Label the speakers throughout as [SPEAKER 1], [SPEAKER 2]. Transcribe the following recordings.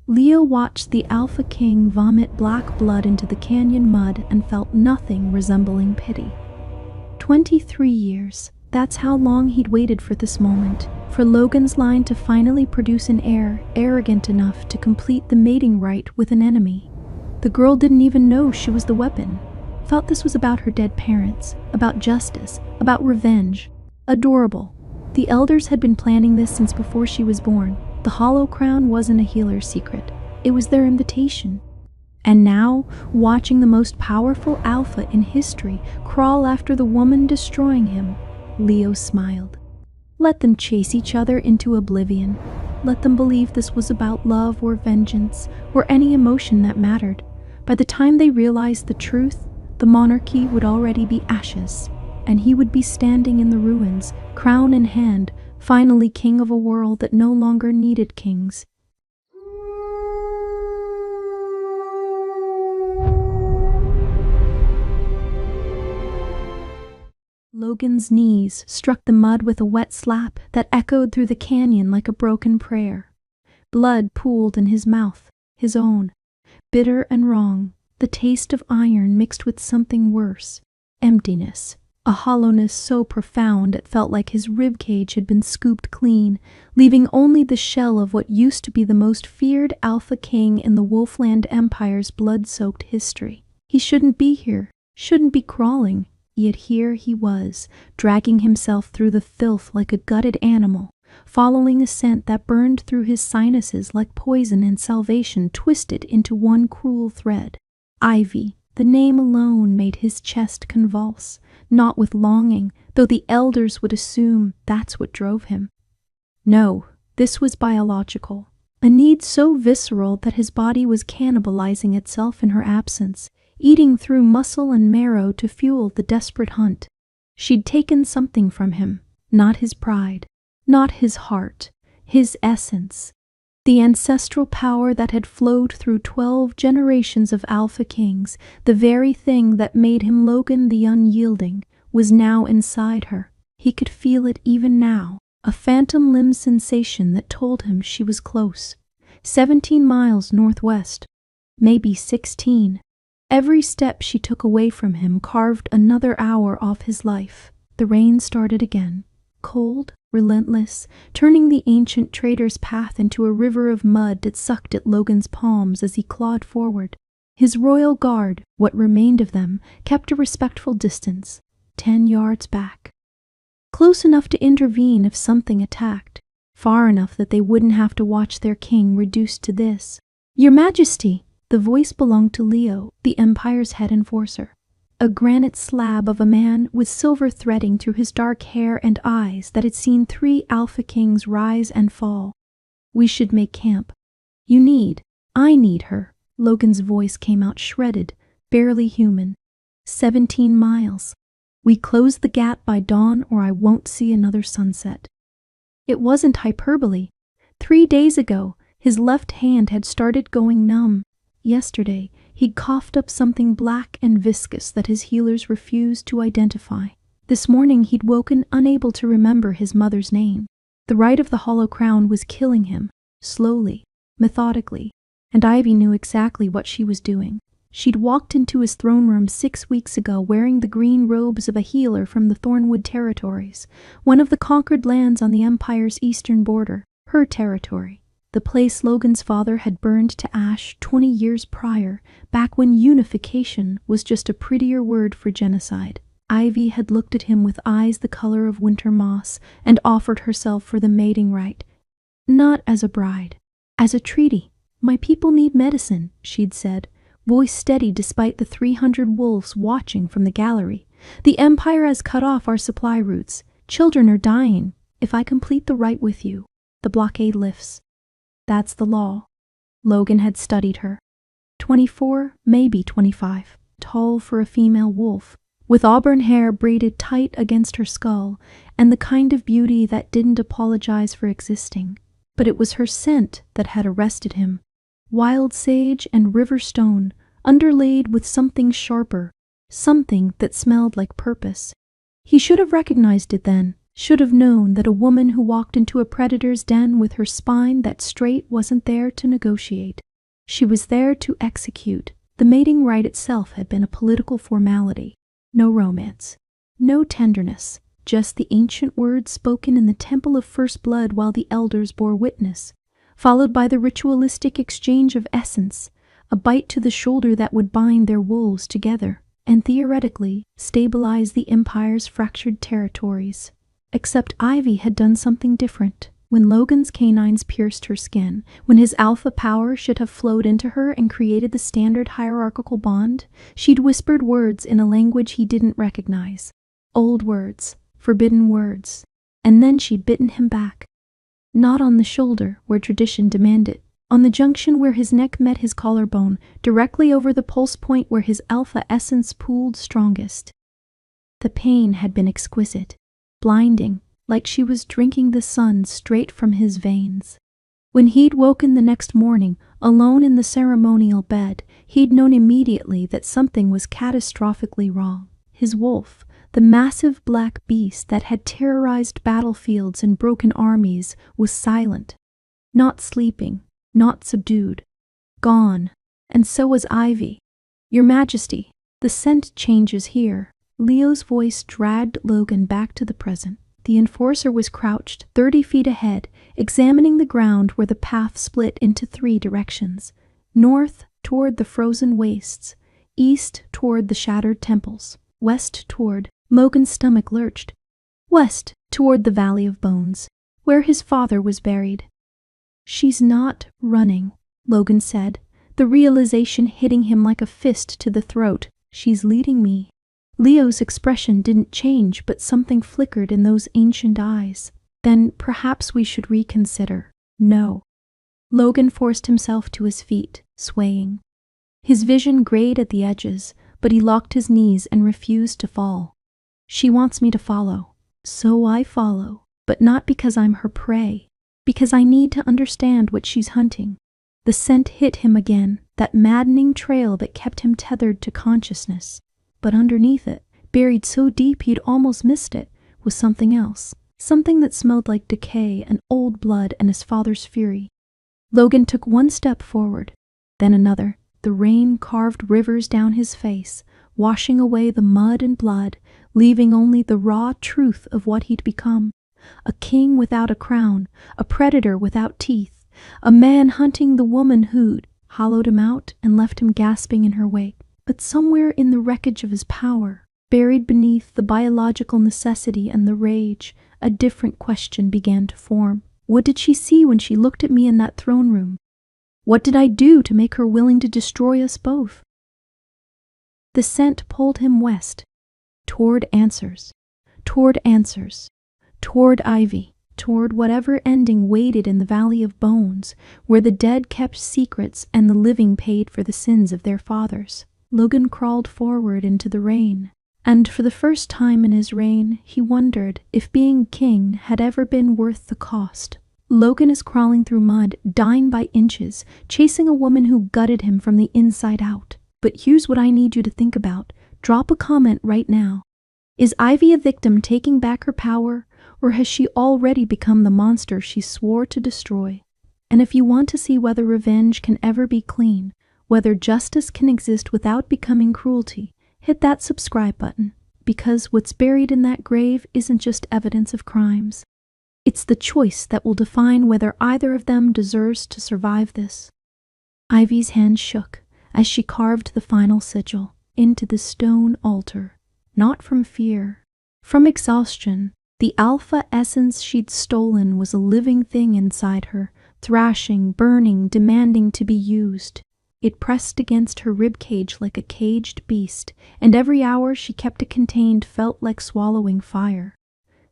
[SPEAKER 1] Leo watched the Alpha King vomit black blood into the canyon mud and felt nothing resembling pity. 23 years. That's how long he'd waited for this moment, for Logan's line to finally produce an heir arrogant enough to complete the mating rite with an enemy. The girl didn't even know she was the weapon. Felt this was about her dead parents, about justice, about revenge. Adorable. The elders had been planning this since before she was born. The hollow crown wasn't a healer's secret. It was their invitation. And now, watching the most powerful alpha in history crawl after the woman destroying him, Leo smiled. Let them chase each other into oblivion. Let them believe this was about love or vengeance, or any emotion that mattered. By the time they realized the truth, the monarchy would already be ashes, and he would be standing in the ruins, crown in hand, finally king of a world that no longer needed kings. Logan's knees struck the mud with a wet slap that echoed through the canyon like a broken prayer. Blood pooled in his mouth, his own, bitter and wrong, the taste of iron mixed with something worse, emptiness. A hollowness so profound it felt like his ribcage had been scooped clean, leaving only the shell of what used to be the most feared Alpha King in the Wolfland Empire's blood-soaked history. He shouldn't be here, shouldn't be crawling, yet here he was, dragging himself through the filth like a gutted animal, following a scent that burned through his sinuses like poison and salvation twisted into one cruel thread. Ivy. The name alone made his chest convulse, not with longing, though the elders would assume that's what drove him. No, this was biological, a need so visceral that his body was cannibalizing itself in her absence, eating through muscle and marrow to fuel the desperate hunt. She'd taken something from him, not his pride, not his heart, his essence. The ancestral power that had flowed through 12 generations of Alpha Kings, the very thing that made him Logan the Unyielding, was now inside her. He could feel it even now, a phantom limb sensation that told him she was close. 17 miles northwest, maybe 16. Every step she took away from him carved another hour off his life. The rain started again, cold, relentless, turning the ancient trader's path into a river of mud that sucked at Logan's palms as he clawed forward. His royal guard, what remained of them, kept a respectful distance, 10 yards back. Close enough to intervene if something attacked, far enough that they wouldn't have to watch their king reduced to this. "Your Majesty!" The voice belonged to Leo, the Empire's head enforcer. A granite slab of a man with silver threading through his dark hair and eyes that had seen 3 Alpha Kings rise and fall. "We should make camp. I need her." Logan's voice came out shredded, barely human. 17 miles. "We close the gap by dawn or I won't see another sunset." It wasn't hyperbole. 3 days ago, his left hand had started going numb. Yesterday, he'd coughed up something black and viscous that his healers refused to identify. This morning he'd woken unable to remember his mother's name. The rite of the hollow crown was killing him, slowly, methodically, and Ivy knew exactly what she was doing. She'd walked into his throne room 6 weeks ago wearing the green robes of a healer from the Thornwood Territories, one of the conquered lands on the Empire's eastern border, her territory. The place Logan's father had burned to ash 20 years prior, back when unification was just a prettier word for genocide. Ivy had looked at him with eyes the color of winter moss and offered herself for the mating rite. Not as a bride, as a treaty. "My people need medicine," she'd said, voice steady despite the 300 wolves watching from the gallery. "The Empire has cut off our supply routes. Children are dying. If I complete the rite with you, the blockade lifts." That's the law. Logan had studied her. 24, maybe 25, tall for a female wolf, with auburn hair braided tight against her skull, and the kind of beauty that didn't apologize for existing. But it was her scent that had arrested him. Wild sage and river stone, underlaid with something sharper, something that smelled like purpose. He should have recognized it then, Should have known that a woman who walked into a predator's den with her spine that straight wasn't there to negotiate. She was there to execute. The mating rite itself had been a political formality. No romance. No tenderness. Just the ancient words spoken in the temple of first blood while the elders bore witness, followed by the ritualistic exchange of essence, a bite to the shoulder that would bind their wolves together and theoretically stabilize the Empire's fractured territories. Except Ivy had done something different. When Logan's canines pierced her skin, when his alpha power should have flowed into her and created the standard hierarchical bond, she'd whispered words in a language he didn't recognize. Old words, forbidden words. And then she'd bitten him back. Not on the shoulder, where tradition demanded. On the junction where his neck met his collarbone, directly over the pulse point where his alpha essence pooled strongest. The pain had been exquisite, blinding, like she was drinking the sun straight from his veins. When he'd woken the next morning, alone in the ceremonial bed, he'd known immediately that something was catastrophically wrong. His wolf, the massive black beast that had terrorized battlefields and broken armies, was silent, not sleeping, not subdued, gone, and so was Ivy. Your Majesty, the scent changes here. Leo's voice dragged Logan back to the present. The enforcer was crouched 30 feet ahead, examining the ground where the path split into 3 directions. North toward the frozen wastes, east toward the shattered temples, west toward— Logan's stomach lurched. West toward the Valley of Bones, where his father was buried. She's not running, Logan said, the realization hitting him like a fist to the throat. She's leading me. Leo's expression didn't change, but something flickered in those ancient eyes. Then perhaps we should reconsider. No. Logan forced himself to his feet, swaying. His vision grayed at the edges, but he locked his knees and refused to fall. She wants me to follow. So I follow, but not because I'm her prey. Because I need to understand what she's hunting. The scent hit him again, that maddening trail that kept him tethered to consciousness. But underneath it, buried so deep he'd almost missed it, was something else. Something that smelled like decay and old blood and his father's fury. Logan took one step forward, then another. The rain carved rivers down his face, washing away the mud and blood, leaving only the raw truth of what he'd become. A king without a crown, a predator without teeth, a man hunting the woman who'd hollowed him out and left him gasping in her wake. But somewhere in the wreckage of his power, buried beneath the biological necessity and the rage, a different question began to form. What did she see when she looked at me in that throne room? What did I do to make her willing to destroy us both? The scent pulled him west, toward answers, toward Ivy, toward whatever ending waited in the Valley of Bones, where the dead kept secrets and the living paid for the sins of their fathers. Logan crawled forward into the rain, and for the first time in his reign, he wondered if being king had ever been worth the cost. Logan is crawling through mud, dying by inches, chasing a woman who gutted him from the inside out. But here's what I need you to think about. Drop a comment right now. Is Ivy a victim taking back her power, or has she already become the monster she swore to destroy? And if you want to see whether revenge can ever be clean, whether justice can exist without becoming cruelty, hit that subscribe button, because what's buried in that grave isn't just evidence of crimes. It's the choice that will define whether either of them deserves to survive this. Ivy's hand shook as she carved the final sigil into the stone altar, not from fear, from exhaustion. The alpha essence she'd stolen was a living thing inside her, thrashing, burning, demanding to be used. It pressed against her ribcage like a caged beast, and every hour she kept it contained felt like swallowing fire.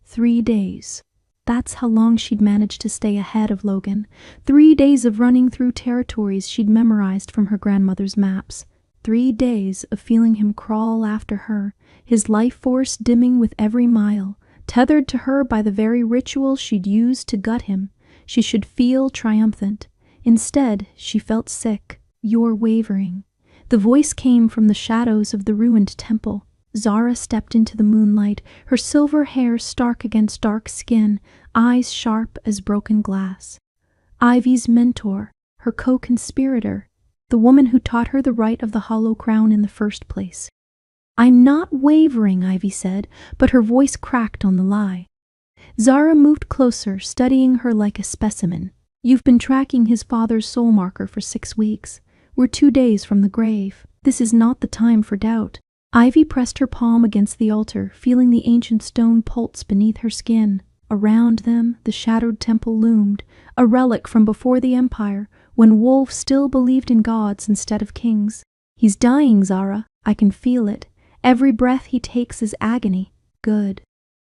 [SPEAKER 1] 3 days. That's how long she'd managed to stay ahead of Logan. 3 days of running through territories she'd memorized from her grandmother's maps. 3 days of feeling him crawl after her, his life force dimming with every mile, tethered to her by the very ritual she'd used to gut him. She should feel triumphant. Instead, she felt sick. You're wavering. The voice came from the shadows of the ruined temple. Zara stepped into the moonlight, her silver hair stark against dark skin, eyes sharp as broken glass. Ivy's mentor, her co-conspirator, the woman who taught her the rite of the hollow crown in the first place. "I'm not wavering," Ivy said, but her voice cracked on the lie. Zara moved closer, studying her like a specimen. "You've been tracking his father's soul marker for 6 weeks. We're 2 days from the grave. This is not the time for doubt." Ivy pressed her palm against the altar, feeling the ancient stone pulse beneath her skin. Around them, the shadowed temple loomed, a relic from before the Empire, when Wolf still believed in gods instead of kings. "He's dying, Zara. I can feel it. Every breath he takes is agony." "Good."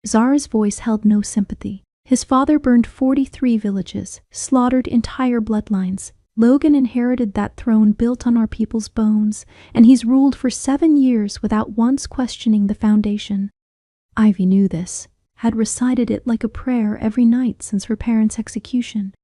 [SPEAKER 1] Zara's voice held no sympathy. "His father burned 43 villages, slaughtered entire bloodlines. Logan inherited that throne built on our people's bones, and he's ruled for 7 years without once questioning the foundation." Ivy knew this, had recited it like a prayer every night since her parents' execution.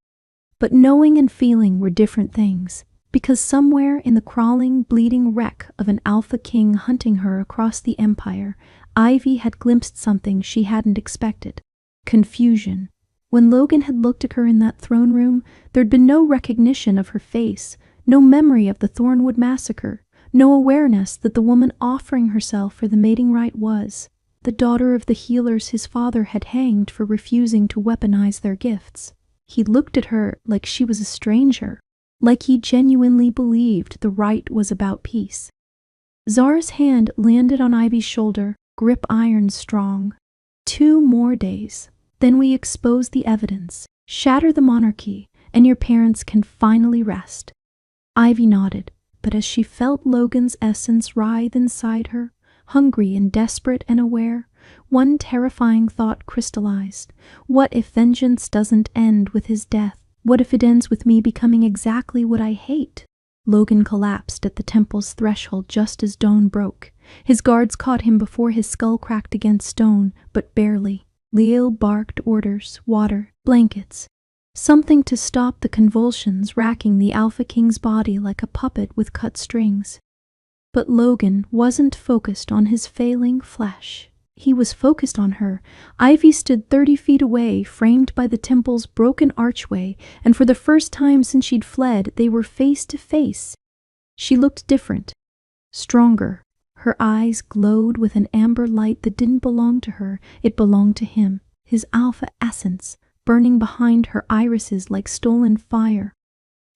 [SPEAKER 1] But knowing and feeling were different things, because somewhere in the crawling, bleeding wreck of an Alpha King hunting her across the Empire, Ivy had glimpsed something she hadn't expected: confusion. When Logan had looked at her in that throne room, there'd been no recognition of her face, no memory of the Thornwood massacre, no awareness that the woman offering herself for the mating rite was the daughter of the healers his father had hanged for refusing to weaponize their gifts. He looked at her like she was a stranger, like he genuinely believed the rite was about peace. Zara's hand landed on Ivy's shoulder, grip iron strong. 2 more days. Then we expose the evidence, shatter the monarchy, and your parents can finally rest." Ivy nodded, but as she felt Logan's essence writhe inside her, hungry and desperate and aware, one terrifying thought crystallized. What if vengeance doesn't end with his death? What if it ends with me becoming exactly what I hate? Logan collapsed at the temple's threshold just as dawn broke. His guards caught him before his skull cracked against stone, but barely. Leo barked orders, water, blankets. Something to stop the convulsions racking the Alpha King's body like a puppet with cut strings. But Logan wasn't focused on his failing flesh. He was focused on her. Ivy stood 30 feet away, framed by the temple's broken archway, and for the first time since she'd fled, they were face to face. She looked different, stronger. Her eyes glowed with an amber light that didn't belong to her, it belonged to him, his alpha essence, burning behind her irises like stolen fire.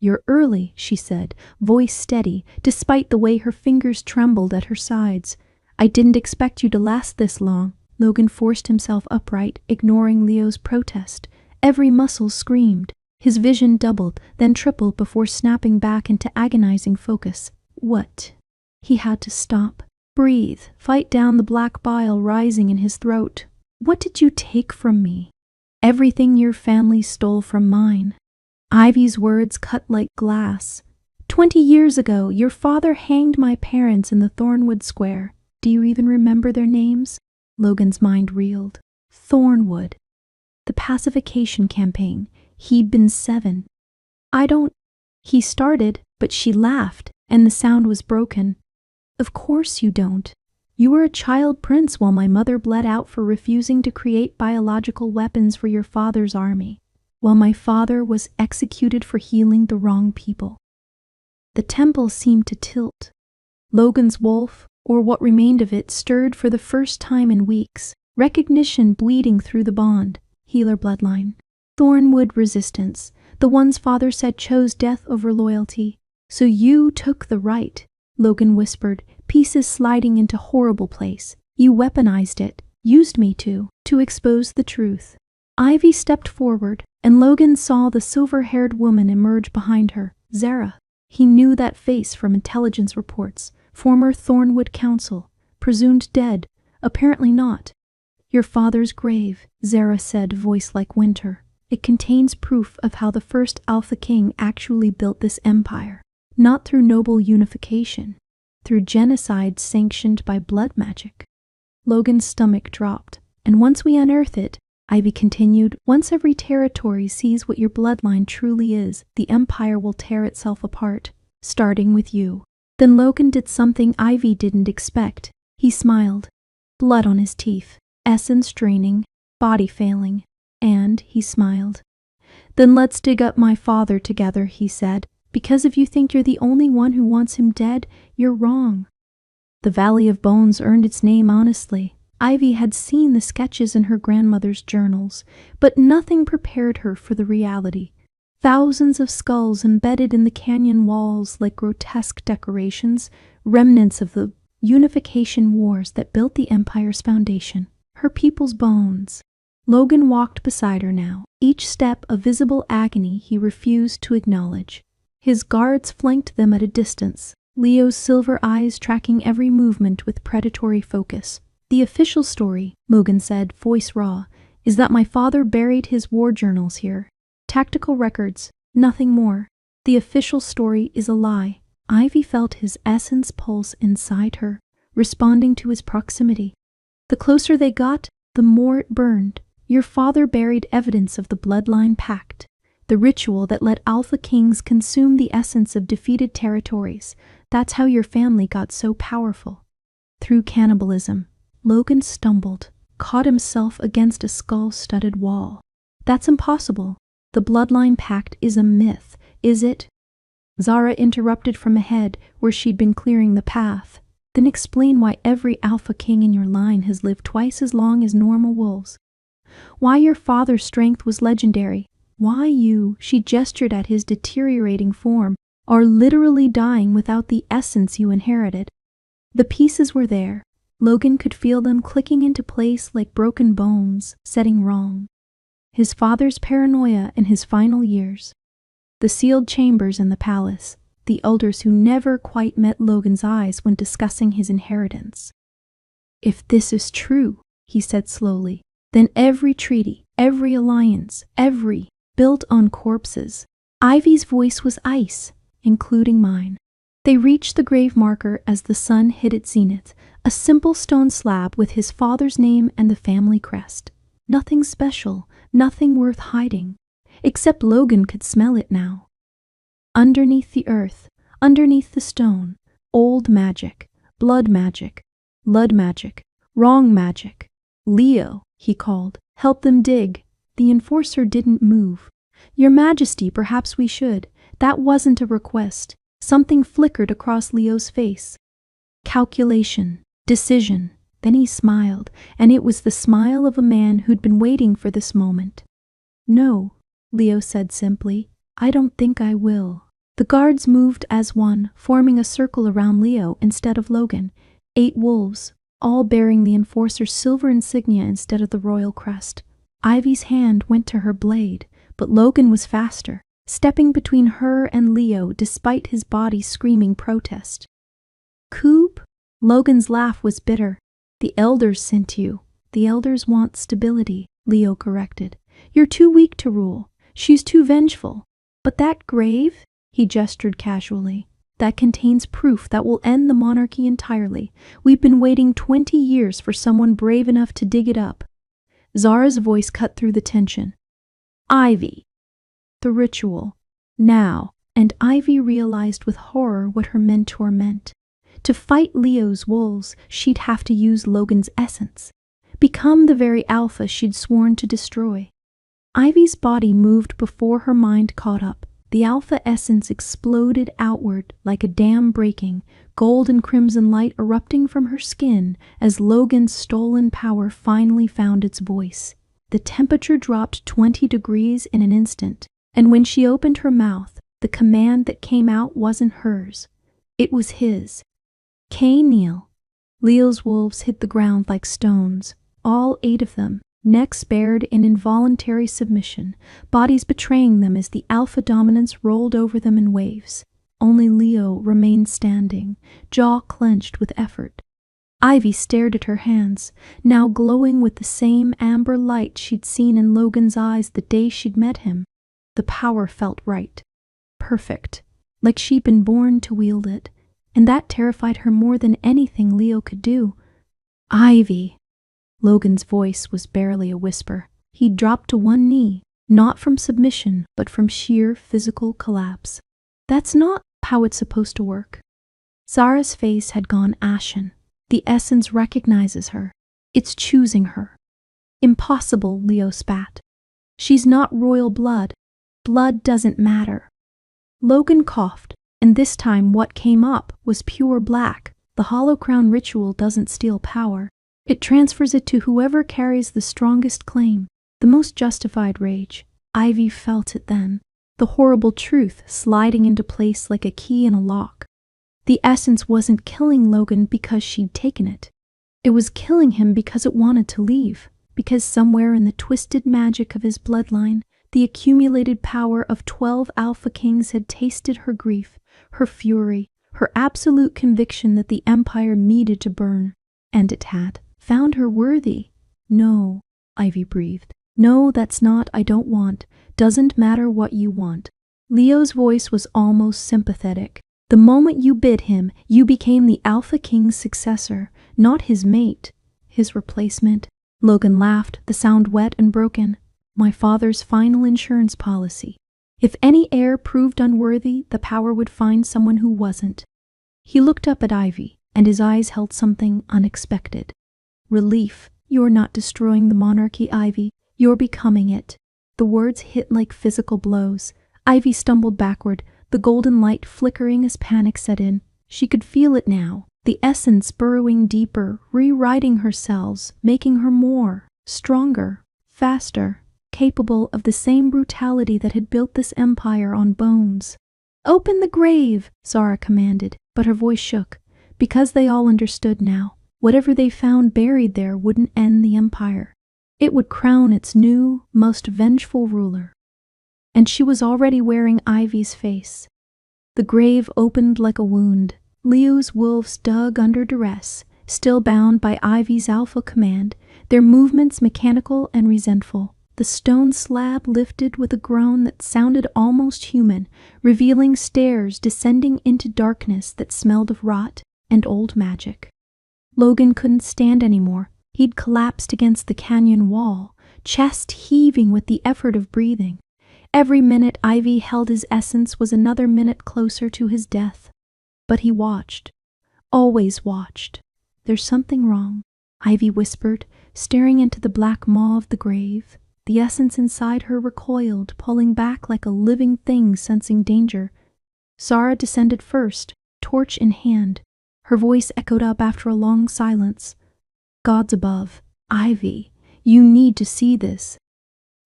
[SPEAKER 1] "You're early," she said, voice steady, despite the way her fingers trembled at her sides. "I didn't expect you to last this long." Logan forced himself upright, ignoring Leo's protest. Every muscle screamed. His vision doubled, then tripled before snapping back into agonizing focus. "What?" He had to stop. Breathe, fight down the black bile rising in his throat. "What did you take from me?" "Everything your family stole from mine." Ivy's words cut like glass. 20 years ago, your father hanged my parents in the Thornwood Square. Do you even remember their names?" Logan's mind reeled. Thornwood. The pacification campaign. He'd been 7. "I don't..." He started, but she laughed, and the sound was broken. "Of course you don't. You were a child prince while my mother bled out for refusing to create biological weapons for your father's army, while my father was executed for healing the wrong people." The temple seemed to tilt. Logan's wolf, or what remained of it, stirred for the first time in weeks, recognition bleeding through the bond. Healer bloodline. Thornwood resistance, the ones father said chose death over loyalty. "So you took the right," Logan whispered, pieces sliding into horrible place. "You weaponized it, used me to expose the truth." Ivy stepped forward, and Logan saw the silver-haired woman emerge behind her. Zara. He knew that face from intelligence reports. Former Thornwood council. Presumed dead. Apparently not. "Your father's grave," Zara said, voice like winter. "It contains proof of how the first Alpha King actually built this empire. Not through noble unification, through genocide sanctioned by blood magic." Logan's stomach dropped. "And once we unearth it," Ivy continued, "once every territory sees what your bloodline truly is, the empire will tear itself apart, starting with you." Then Logan did something Ivy didn't expect. He smiled. blood on his teeth, essence draining, body failing, and he smiled. "Then let's dig up my father together," he said. "Because if you think you're the only one who wants him dead, you're wrong." The Valley of Bones earned its name honestly. Ivy had seen the sketches in her grandmother's journals, but nothing prepared her for the reality. Thousands of skulls embedded in the canyon walls like grotesque decorations, remnants of the unification wars that built the empire's foundation. Her people's bones. Logan walked beside her now, each step a visible agony he refused to acknowledge. His guards flanked them at a distance, Leo's silver eyes tracking every movement with predatory focus. "The official story," Logan said, voice raw, "is that my father buried his war journals here. Tactical records, nothing more. The official story is a lie." Ivy felt his essence pulse inside her, responding to his proximity. The closer they got, the more it burned. "Your father buried evidence of the bloodline pact, the ritual that let Alpha Kings consume the essence of defeated territories. That's how your family got so powerful. Through cannibalism." Logan stumbled, caught himself against a skull-studded wall. "That's impossible. The bloodline pact is a myth, is it?" Zara interrupted from ahead, where she'd been clearing the path. "Then explain why every Alpha King in your line has lived twice as long as normal wolves. Why your father's strength was legendary. Why you," she gestured at his deteriorating form, "are literally dying without the essence you inherited." The pieces were there. Logan could feel them clicking into place like broken bones, setting wrong. His father's paranoia in his final years. The sealed chambers in the palace. The elders who never quite met Logan's eyes when discussing his inheritance. "If this is true," he said slowly, "then every treaty, every alliance, every built on corpses." Ivy's voice was ice, including mine. They reached the grave marker as the sun hit its zenith, a simple stone slab with his father's name and the family crest. Nothing special, nothing worth hiding, except Logan could smell it now. Underneath the earth, underneath the stone, old magic, blood magic, Lud magic, wrong magic. "Leo," he called, "help them dig." The enforcer didn't move. "Your Majesty, perhaps we should." That wasn't a request. Something flickered across Leo's face. Calculation, decision. Then he smiled, and it was the smile of a man who'd been waiting for this moment. "No," Leo said simply, "I don't think I will." The guards moved as one, forming a circle around Leo instead of Logan. 8 wolves, all bearing the enforcer's silver insignia instead of the royal crest. Ivy's hand went to her blade, but Logan was faster, stepping between her and Leo despite his body screaming protest. "Coop?" Logan's laugh was bitter. "The elders sent you." "The elders want stability," Leo corrected. "You're too weak to rule. She's too vengeful. But that grave," he gestured casually, "that contains proof that will end the monarchy entirely. We've been waiting 20 years for someone brave enough to dig it up." Zara's voice cut through the tension. "Ivy." The ritual. Now, and Ivy realized with horror what her mentor meant. To fight Leo's wolves, she'd have to use Logan's essence, become the very alpha she'd sworn to destroy. Ivy's body moved before her mind caught up. The alpha essence exploded outward like a dam breaking, gold and crimson light erupting from her skin as Logan's stolen power finally found its voice. The temperature dropped 20 degrees in an instant, and when she opened her mouth, the command that came out wasn't hers. It was his. "K. Kneel." Leo's wolves hit the ground like stones, all 8 of them, necks bared in involuntary submission, bodies betraying them as the alpha dominance rolled over them in waves. Only Leo remained standing, jaw clenched with effort. Ivy stared at her hands, now glowing with the same amber light she'd seen in Logan's eyes the day she'd met him. The power felt right. Perfect. Like she'd been born to wield it. And that terrified her more than anything Leo could do. "Ivy." Logan's voice was barely a whisper. He dropped to one knee, not from submission, but from sheer physical collapse. "That's not how it's supposed to work." Zara's face had gone ashen. "The essence recognizes her. It's choosing her. Impossible, Leo spat. She's not royal blood. Blood doesn't matter. Logan coughed, and this time what came up was pure black. The hollow crown ritual doesn't steal power. It transfers it to whoever carries the strongest claim, the most justified rage. Ivy felt it then, the horrible truth sliding into place like a key in a lock. The essence wasn't killing Logan because she'd taken it. It was killing him because it wanted to leave, because somewhere in the twisted magic of his bloodline, the accumulated power of 12 Alpha Kings had tasted her grief, her fury, her absolute conviction that the Empire needed to burn. And it had found her worthy. No, Ivy breathed. No, that's not, I don't want. Doesn't matter what you want. Leo's voice was almost sympathetic. The moment you bid him, you became the Alpha King's successor, not his mate, his replacement. Logan laughed, the sound wet and broken. My father's final insurance policy. If any heir proved unworthy, the power would find someone who wasn't. He looked up at Ivy, and his eyes held something unexpected. Relief. You're not destroying the monarchy, Ivy. You're becoming it. The words hit like physical blows. Ivy stumbled backward, the golden light flickering as panic set in. She could feel it now, the essence burrowing deeper, rewriting her cells, making her more, stronger, faster, capable of the same brutality that had built this empire on bones. Open the grave, Zara commanded, but her voice shook, because they all understood now. Whatever they found buried there wouldn't end the empire. It would crown its new, most vengeful ruler. And she was already wearing Ivy's face. The grave opened like a wound. Leo's wolves dug under duress, still bound by Ivy's alpha command, their movements mechanical and resentful. The stone slab lifted with a groan that sounded almost human, revealing stairs descending into darkness that smelled of rot and old magic. Logan couldn't stand anymore. He'd collapsed against the canyon wall, chest heaving with the effort of breathing. Every minute Ivy held his essence was another minute closer to his death. But he watched, always watched. There's something wrong, Ivy whispered, staring into the black maw of the grave. The essence inside her recoiled, pulling back like a living thing sensing danger. Zara descended first, torch in hand. Her voice echoed up after a long silence. Gods above, Ivy, you need to see this.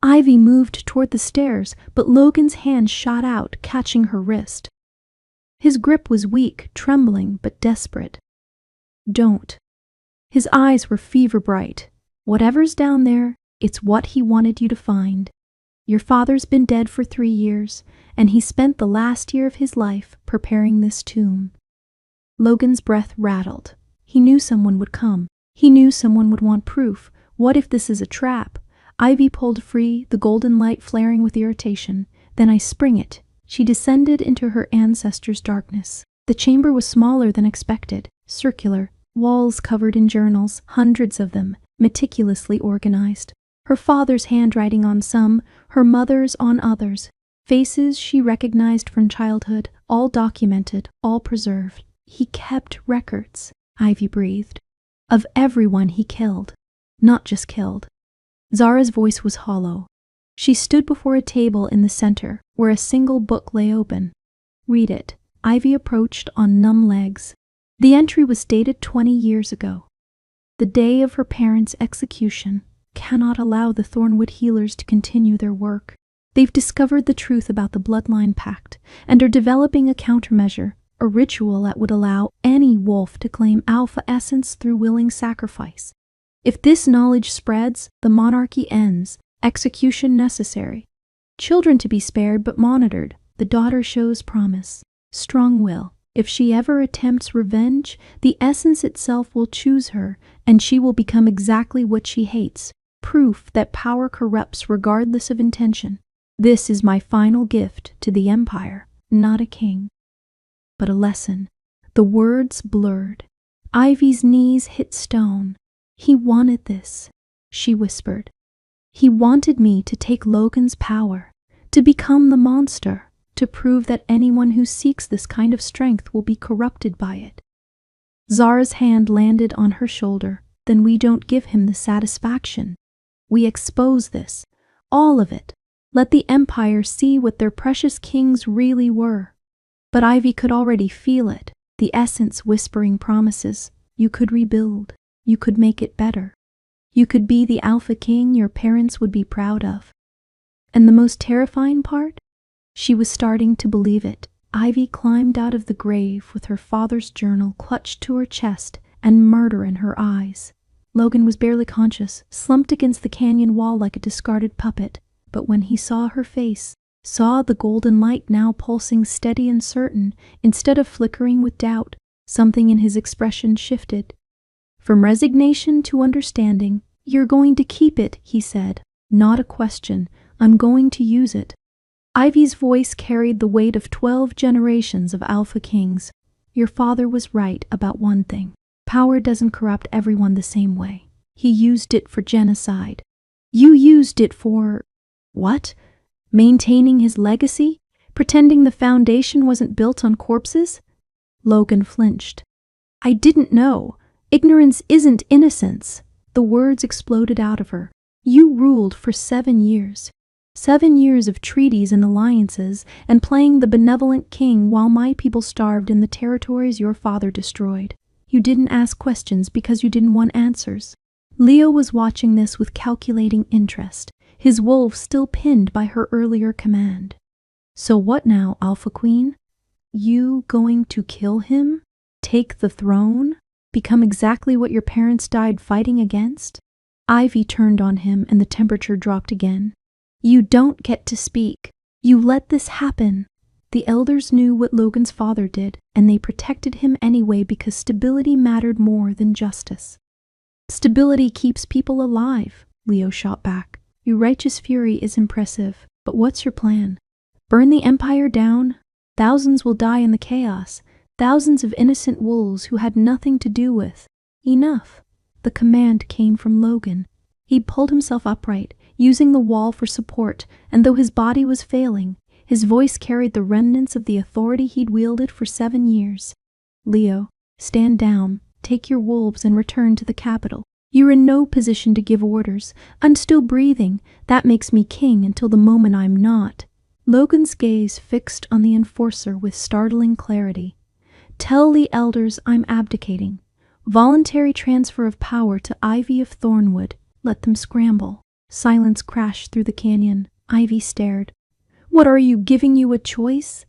[SPEAKER 1] Ivy moved toward the stairs, but Logan's hand shot out, catching her wrist. His grip was weak, trembling, but desperate. Don't. His eyes were fever bright. Whatever's down there, it's what he wanted you to find. Your father's been dead for 3 years, and he spent the last year of his life preparing this tomb. Logan's breath rattled. He knew someone would come. He knew someone would want proof. What if this is a trap? Ivy pulled free, the golden light flaring with irritation. Then I spring it. She descended into her ancestors' darkness. The chamber was smaller than expected, circular, walls covered in journals, hundreds of them, meticulously organized. Her father's handwriting on some, her mother's on others. Faces she recognized from childhood, all documented, all preserved. He kept records, Ivy breathed, of everyone he killed, not just killed. Zara's voice was hollow. She stood before a table in the center, where a single book lay open. Read it. Ivy approached on numb legs. The entry was dated 20 years ago. The day of her parents' execution. Cannot allow the Thornwood healers to continue their work. They've discovered the truth about the bloodline pact, and are developing a countermeasure, a ritual that would allow any wolf to claim alpha essence through willing sacrifice. If this knowledge spreads, the monarchy ends, execution necessary. Children to be spared but monitored, the daughter shows promise, strong will. If she ever attempts revenge, the essence itself will choose her, and she will become exactly what she hates, proof that power corrupts regardless of intention. This is my final gift to the Empire, not a king, but a lesson. The words blurred. Ivy's knees hit stone. He wanted this, she whispered. He wanted me to take Logan's power, to become the monster, to prove that anyone who seeks this kind of strength will be corrupted by it. Zara's hand landed on her shoulder, then we don't give him the satisfaction. We expose this, all of it. Let the Empire see what their precious kings really were. But Ivy could already feel it, the essence whispering promises. You could rebuild. You could make it better. You could be the Alpha King your parents would be proud of. And the most terrifying part? She was starting to believe it. Ivy climbed out of the grave with her father's journal clutched to her chest and murder in her eyes. Logan was barely conscious, slumped against the canyon wall like a discarded puppet. But when he saw her face, saw the golden light now pulsing steady and certain, instead of flickering with doubt, something in his expression shifted. From resignation to understanding. You're going to keep it, he said. Not a question. I'm going to use it. Ivy's voice carried the weight of 12 generations of Alpha Kings. Your father was right about one thing. Power doesn't corrupt everyone the same way. He used it for genocide. You used it for... what? Maintaining his legacy? Pretending the foundation wasn't built on corpses? Logan flinched. I didn't know. Ignorance isn't innocence. The words exploded out of her. You ruled for 7 years. 7 years of treaties and alliances and playing the benevolent king while my people starved in the territories your father destroyed. You didn't ask questions because you didn't want answers. Leo was watching this with calculating interest, his wolf still pinned by her earlier command. So what now, Alpha Queen? You going to kill him? Take the throne? Become exactly what your parents died fighting against? Ivy turned on him and the temperature dropped again. You don't get to speak. You let this happen. The elders knew what Logan's father did, and they protected him anyway because stability mattered more than justice. Stability keeps people alive, Leo shot back. Your righteous fury is impressive, but what's your plan? Burn the Empire down? Thousands will die in the chaos. Thousands of innocent wolves who had nothing to do with. Enough. The command came from Logan. He pulled himself upright, using the wall for support, and though his body was failing, his voice carried the remnants of the authority he'd wielded for 7 years. Leo, stand down, take your wolves and return to the capital. You're in no position to give orders. I'm still breathing. That makes me king until the moment I'm not. Logan's gaze fixed on the enforcer with startling clarity. Tell the elders I'm abdicating. Voluntary transfer of power to Ivy of Thornwood. Let them scramble. Silence crashed through the canyon. Ivy stared. What are you, giving you a choice?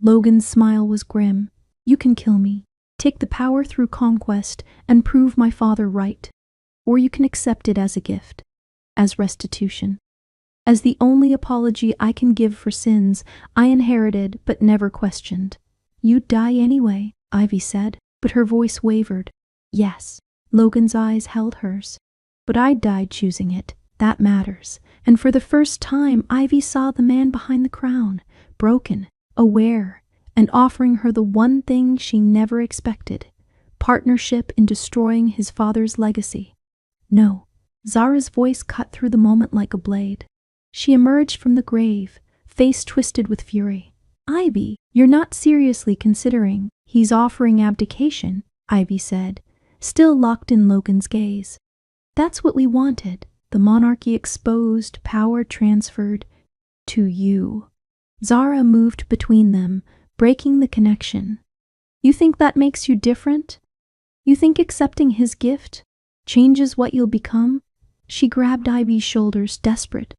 [SPEAKER 1] Logan's smile was grim. You can kill me. Take the power through conquest and prove my father right. Or you can accept it as a gift, as restitution, as the only apology I can give for sins I inherited but never questioned. You'd die anyway, Ivy said, but her voice wavered. Yes, Logan's eyes held hers. But I died choosing it. That matters. And for the first time, Ivy saw the man behind the crown, broken, aware, and offering her the one thing she never expected, partnership in destroying his father's legacy. No, Zara's voice cut through the moment like a blade. She emerged from the grave, face twisted with fury. Ivy, you're not seriously considering. He's offering abdication, Ivy said, still locked in Logan's gaze. That's what we wanted. The monarchy exposed, power transferred to you. Zara moved between them, breaking the connection. You think that makes you different? You think accepting his gift changes what you'll become? She grabbed Ivy's shoulders, desperate.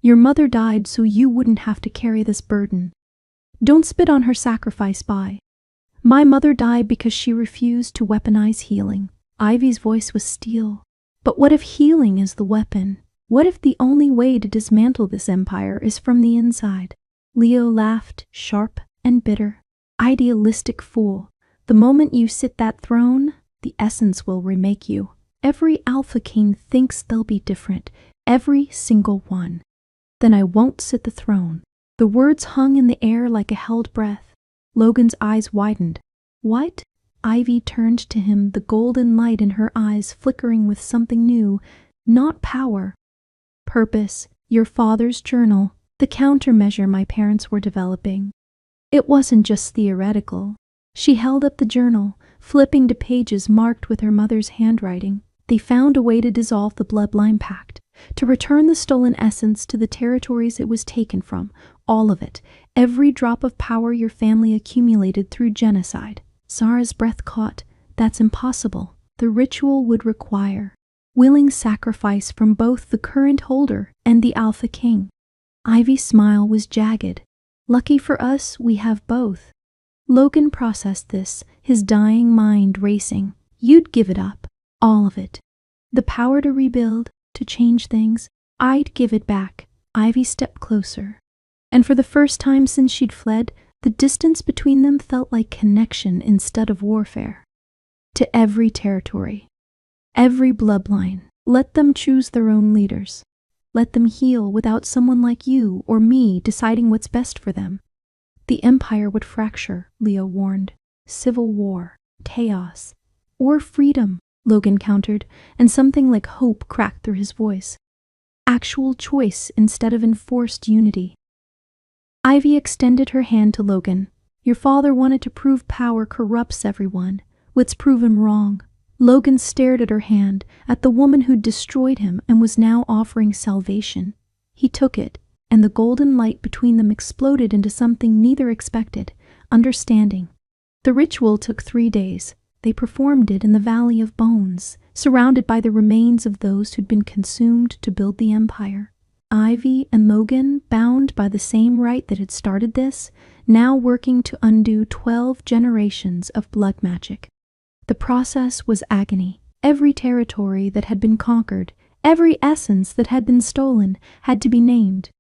[SPEAKER 1] Your mother died so you wouldn't have to carry this burden. Don't spit on her sacrifice, Bai. My mother died because she refused to weaponize healing. Ivy's voice was steel. But what if healing is the weapon? What if the only way to dismantle this empire is from the inside? Leo laughed, sharp and bitter. Idealistic fool. The moment you sit that throne, the essence will remake you. Every Alpha King thinks they'll be different. Every single one. Then I won't sit the throne. The words hung in the air like a held breath. Logan's eyes widened. What? Ivy turned to him, the golden light in her eyes flickering with something new, not power. Purpose, your father's journal, the countermeasure my parents were developing. It wasn't just theoretical. She held up the journal, flipping to pages marked with her mother's handwriting. They found a way to dissolve the bloodline pact, to return the stolen essence to the territories it was taken from, all of it, every drop of power your family accumulated through genocide. Zara's breath caught. That's impossible. The ritual would require willing sacrifice from both the current holder and the Alpha King. Ivy's smile was jagged. Lucky for us, we have both. Logan processed this, his dying mind racing. You'd give it up. All of it. The power to rebuild, to change things. I'd give it back. Ivy stepped closer. And for the first time since she'd fled, the distance between them felt like connection instead of warfare. To every territory, every bloodline, let them choose their own leaders. Let them heal without someone like you or me deciding what's best for them. The Empire would fracture, Leo warned. Civil war, chaos, or freedom, Logan countered, and something like hope cracked through his voice. Actual choice instead of enforced unity. Ivy extended her hand to Logan. Your father wanted to prove power corrupts everyone. Let's prove him wrong. Logan stared at her hand, at the woman who'd destroyed him and was now offering salvation. He took it, and the golden light between them exploded into something neither expected, understanding. The ritual took 3 days. They performed it in the Valley of Bones, surrounded by the remains of those who'd been consumed to build the Empire. Ivy and Logan, bound by the same rite that had started this, now working to undo 12 generations of blood magic. The process was agony. Every territory that had been conquered, every essence that had been stolen, had to be named,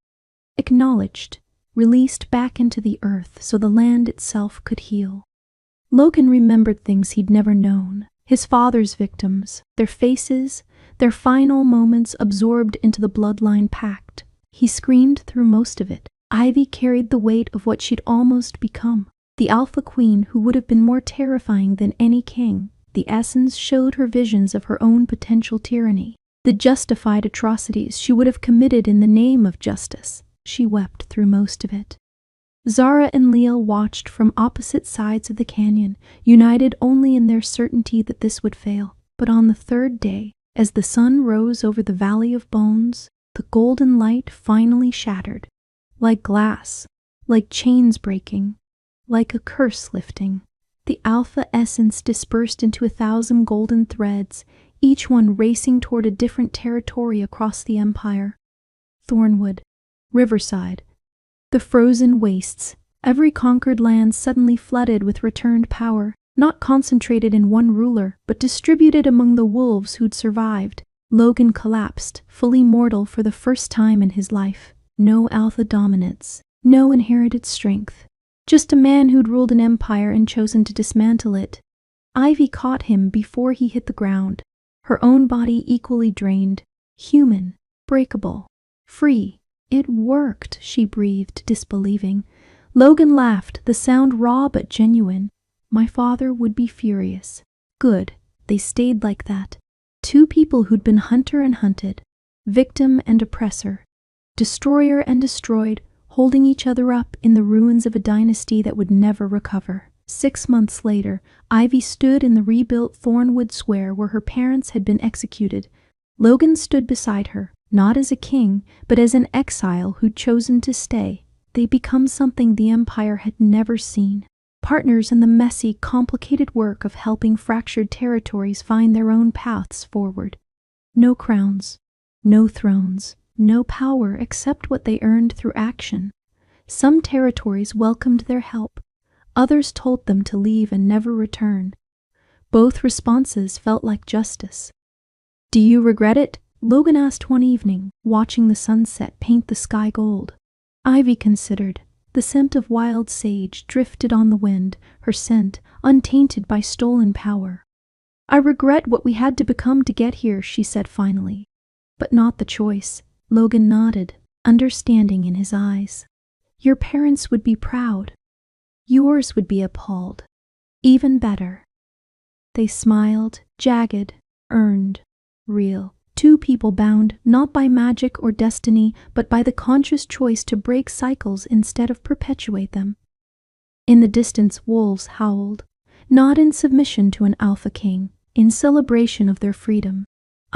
[SPEAKER 1] acknowledged, released back into the earth so the land itself could heal. Logan remembered things he'd never known. His father's victims, their faces, their final moments absorbed into the bloodline pact. He screamed through most of it. Ivy carried the weight of what she'd almost become. The Alpha Queen who would have been more terrifying than any king. The essence showed her visions of her own potential tyranny, the justified atrocities she would have committed in the name of justice. She wept through most of it. Zara and Leo watched from opposite sides of the canyon, united only in their certainty that this would fail. But on the 3rd day, as the sun rose over the Valley of Bones, the golden light finally shattered. Like glass, like chains breaking, like a curse lifting. The Alpha essence dispersed into 1,000 golden threads, each one racing toward a different territory across the Empire. Thornwood, Riverside, the frozen wastes, every conquered land suddenly flooded with returned power, not concentrated in one ruler, but distributed among the wolves who'd survived. Logan collapsed, fully mortal for the first time in his life. No Alpha dominance, no inherited strength. Just a man who'd ruled an empire and chosen to dismantle it. Ivy caught him before he hit the ground, her own body equally drained, human, breakable, free. It worked, she breathed, disbelieving. Logan laughed, the sound raw but genuine. My father would be furious. Good, they stayed like that. 2 people who'd been hunter and hunted, victim and oppressor, destroyer and destroyed, holding each other up in the ruins of a dynasty that would never recover. 6 months later, Ivy stood in the rebuilt Thornwood Square where her parents had been executed. Logan stood beside her, not as a king, but as an exile who'd chosen to stay. They'd become something the Empire had never seen. Partners in the messy, complicated work of helping fractured territories find their own paths forward. No crowns, no thrones, no power except what they earned through action. Some territories welcomed their help. Others told them to leave and never return. Both responses felt like justice. Do you regret it? Logan asked one evening, watching the sunset paint the sky gold. Ivy considered. The scent of wild sage drifted on the wind, her scent untainted by stolen power. I regret what we had to become to get here, she said finally. But not the choice. Logan nodded, understanding in his eyes. Your parents would be proud. Yours would be appalled. Even better. They smiled, jagged, earned, real. 2 people bound not by magic or destiny, but by the conscious choice to break cycles instead of perpetuate them. In the distance, wolves howled, not in submission to an Alpha King, in celebration of their freedom.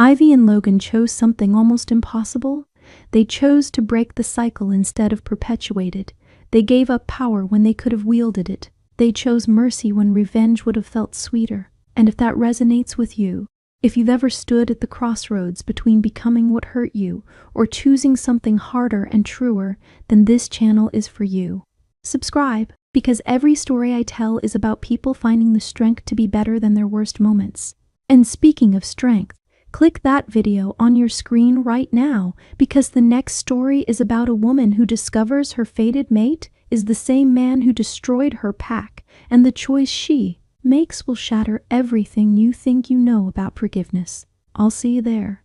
[SPEAKER 1] Ivy and Logan chose something almost impossible. They chose to break the cycle instead of perpetuate it. They gave up power when they could have wielded it. They chose mercy when revenge would have felt sweeter. And if that resonates with you, if you've ever stood at the crossroads between becoming what hurt you or choosing something harder and truer, then this channel is for you. Subscribe, because every story I tell is about people finding the strength to be better than their worst moments. And speaking of strength, click that video on your screen right now, because the next story is about a woman who discovers her fated mate is the same man who destroyed her pack, and the choice she makes will shatter everything you think you know about forgiveness. I'll see you there.